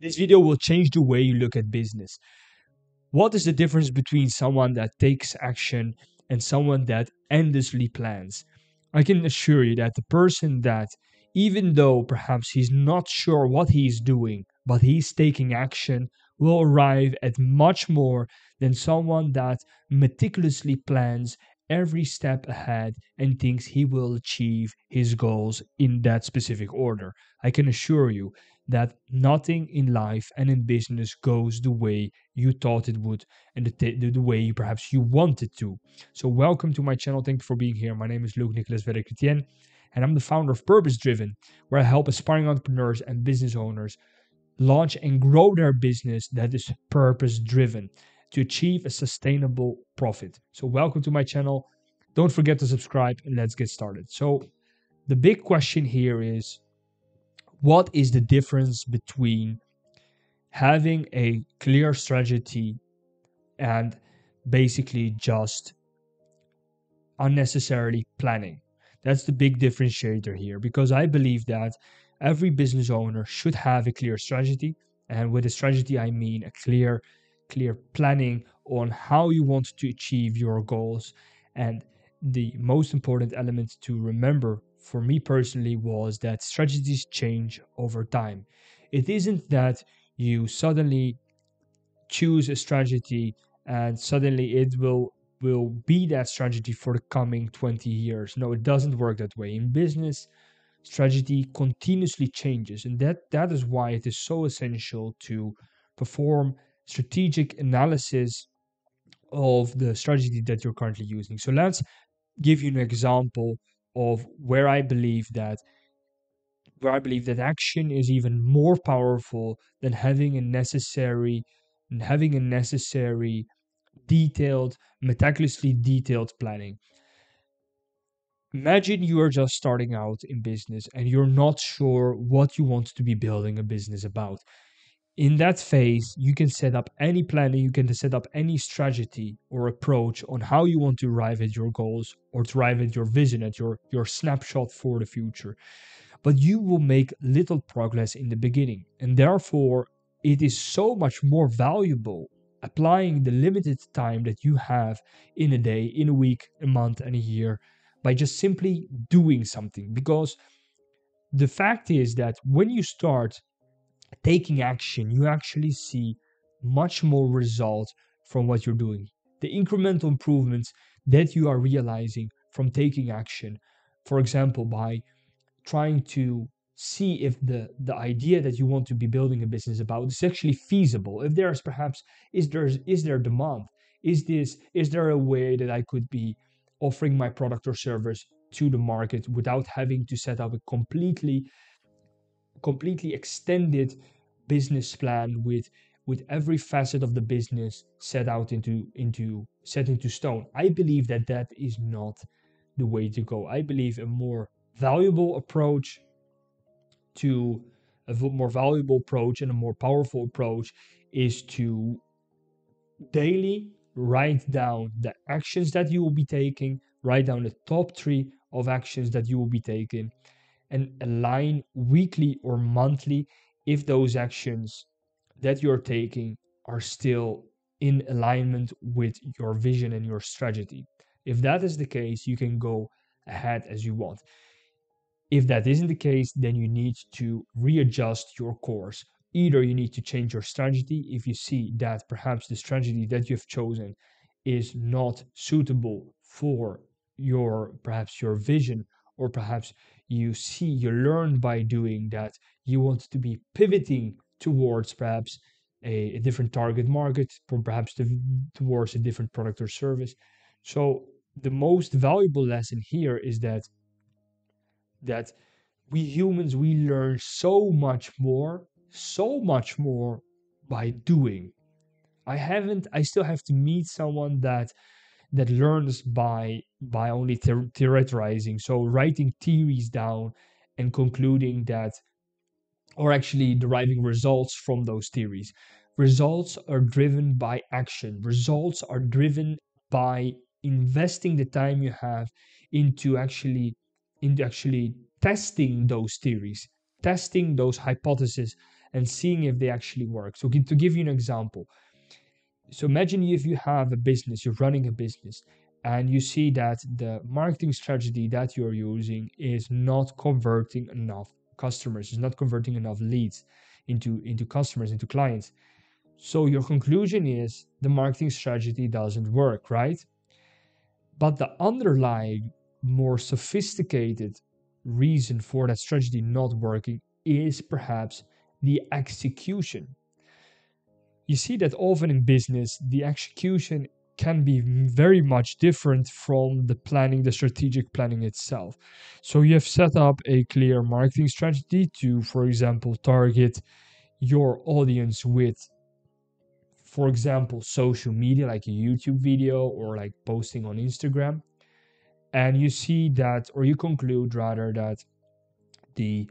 This video will change the way you look at business. What is the difference between someone that takes action and someone that endlessly plans? I can assure you that the person that, even though perhaps he's not sure what he's doing, but he's taking action, will arrive at much more than someone that meticulously plans every step ahead and thinks he will achieve his goals in that specific order. I can assure you that nothing in life and in business goes the way you thought it would and the way perhaps you wanted to. So, welcome to my channel. Thank you for being here. My name is Luc Nicolas Verre-Chrétien, and I'm the founder of Purpose Driven, where I help aspiring entrepreneurs and business owners launch and grow their business that is purpose driven to achieve a sustainable profit. So, welcome to my channel. Don't forget to subscribe and let's get started. So, the big question here is, what is the difference between having a clear strategy and basically just unnecessarily planning? That's the big differentiator here, because I believe that every business owner should have a clear strategy. And with a strategy, I mean a clear planning on how you want to achieve your goals. And the most important element to remember for me personally was that strategies change over time. It isn't that you suddenly choose a strategy and suddenly it will be that strategy for the coming 20 years. No, it doesn't work that way. In business, strategy continuously changes, and that is why it is so essential to perform strategic analysis of the strategy that you're currently using. So let's give you an example of where I believe that action is even more powerful than having a necessary detailed, meticulously detailed planning. Imagine you are just starting out in business and you're not sure what you want to be building a business about. In that phase, you can set up any planning, you can set up any strategy or approach on how you want to arrive at your goals or to arrive at your vision, at your snapshot for the future. But you will make little progress in the beginning. And therefore, it is so much more valuable applying the limited time that you have in a day, in a week, a month, and a year by just simply doing something. Because the fact is that when you start taking action, you actually see much more results from what you're doing. The incremental improvements that you are realizing from taking action, for example, by trying to see if the idea that you want to be building a business about is actually feasible. If there's perhaps is there demand? Is there a way that I could be offering my product or service to the market without having to set up a completely extended business plan with every facet of the business set into stone? I believe that that is not the way to go. I believe a more valuable approach to more valuable approach and a more powerful approach is to daily write down the actions that you will be taking, write down the top 3 of actions that you will be taking, and align weekly or monthly if those actions that you're taking are still in alignment with your vision and your strategy. If that is the case, you can go ahead as you want. If that isn't the case, then you need to readjust your course. Either you need to change your strategy if you see that perhaps the strategy that you've chosen is not suitable for your vision, or perhaps you learn by doing that you want to be pivoting towards perhaps a different target market, or perhaps towards a different product or service. So the most valuable lesson here is that we humans, we learn so much more by doing. I still have to meet someone that learns by only theorizing, so writing theories down and concluding that, or actually deriving results from those theories. Results are driven by action. Results are driven by investing the time you have into actually testing those theories, testing those hypotheses, and seeing if they actually work. So to give you an example, so imagine if you have a business, you're running a business, and you see that the marketing strategy that you're using is not converting enough customers, is not converting enough leads into customers, into clients. So your conclusion is the marketing strategy doesn't work, right? But the underlying, more sophisticated reason for that strategy not working is perhaps the execution. You see that often in business, the execution can be very much different from the planning, the strategic planning itself. So you have set up a clear marketing strategy to, for example, target your audience with, for example, social media like a YouTube video or like posting on Instagram. And you see that, or you conclude rather, that the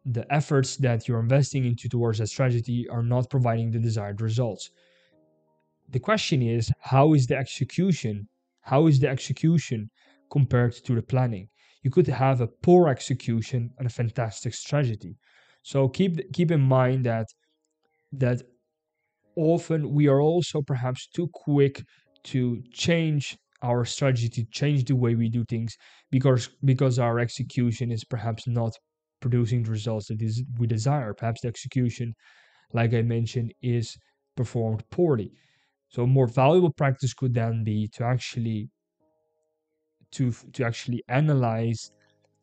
the efforts that you're investing into towards that strategy are not providing the desired results. The question is, how is the execution? How is the execution compared to the planning? You could have a poor execution and a fantastic strategy. So keep in mind that often we are also perhaps too quick to change our strategy, to change the way we do things, because our execution is perhaps not producing the results that we desire. Perhaps the execution, like I mentioned, is performed poorly. So a more valuable practice could then be to actually analyze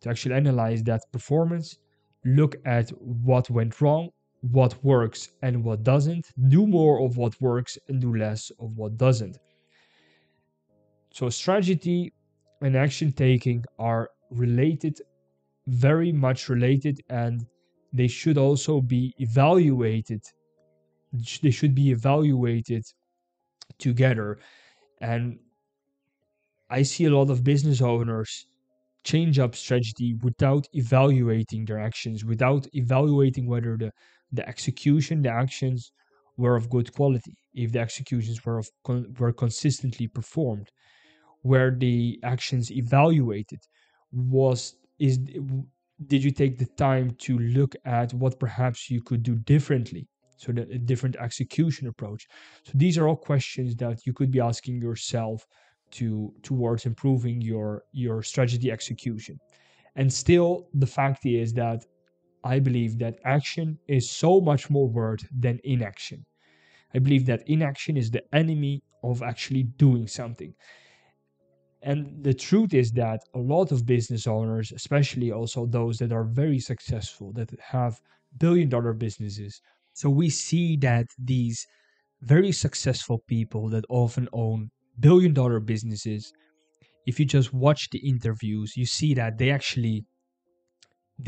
that performance, look at what went wrong, what works and what doesn't, do more of what works and do less of what doesn't. So strategy and action taking are related, very much related, and they should also be evaluated. They should be evaluated together. And I see a lot of business owners change up strategy without evaluating their actions, without evaluating whether the execution, the actions were of good quality, if the executions were consistently performed, where the actions evaluated was is did you take the time to look at what perhaps you could do differently, so that a different execution approach. So these are all questions that you could be asking yourself towards improving your strategy execution. And still, the fact is that I believe that action is so much more worth than inaction. I believe that inaction is the enemy of actually doing something. And the truth is that a lot of business owners, especially also those that are very successful, that have billion-dollar businesses, so we see that these very successful people that often own billion-dollar businesses, if you just watch the interviews, you see that they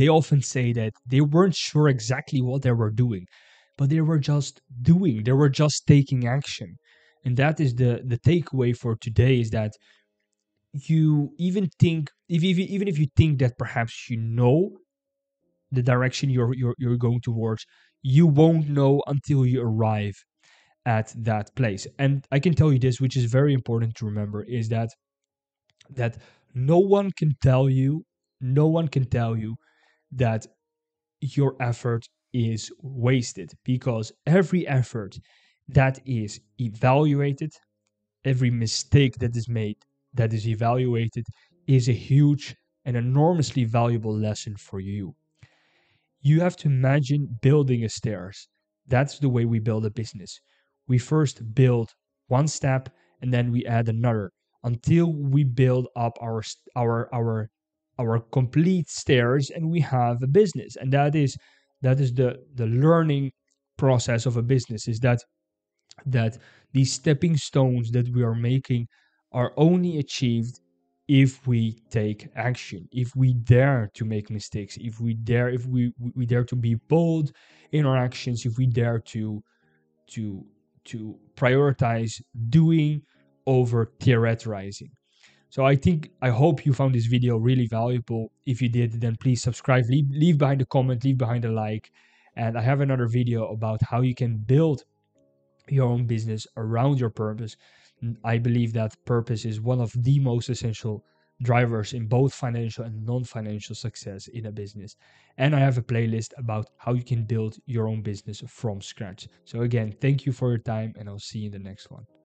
often say that they weren't sure exactly what they were doing, but they were just doing, they were just taking action. And that is the takeaway for today, is that you even think, even if you think that perhaps you know the direction you're going towards, you won't know until you arrive at that place. And I can tell you this, which is very important to remember, is that no one can tell you, no one can tell you that your effort is wasted, because every effort that is evaluated, every mistake that is made, that is evaluated, is a huge and enormously valuable lesson for you. You have to imagine building a stairs. That's the way we build a business. We first build one step and then we add another until we build up our complete stairs and we have a business. And that is the learning process of a business, is that these stepping stones that we are making are only achieved if we take action, if we dare to make mistakes, if we dare to be bold in our actions, if we dare to to prioritize doing over theorizing. So I hope you found this video really valuable. If you did, then please subscribe, leave behind a comment, leave behind a like. And I have another video about how you can build your own business around your purpose. I believe that purpose is one of the most essential drivers in both financial and non-financial success in a business. And I have a playlist about how you can build your own business from scratch. So again, thank you for your time, and I'll see you in the next one.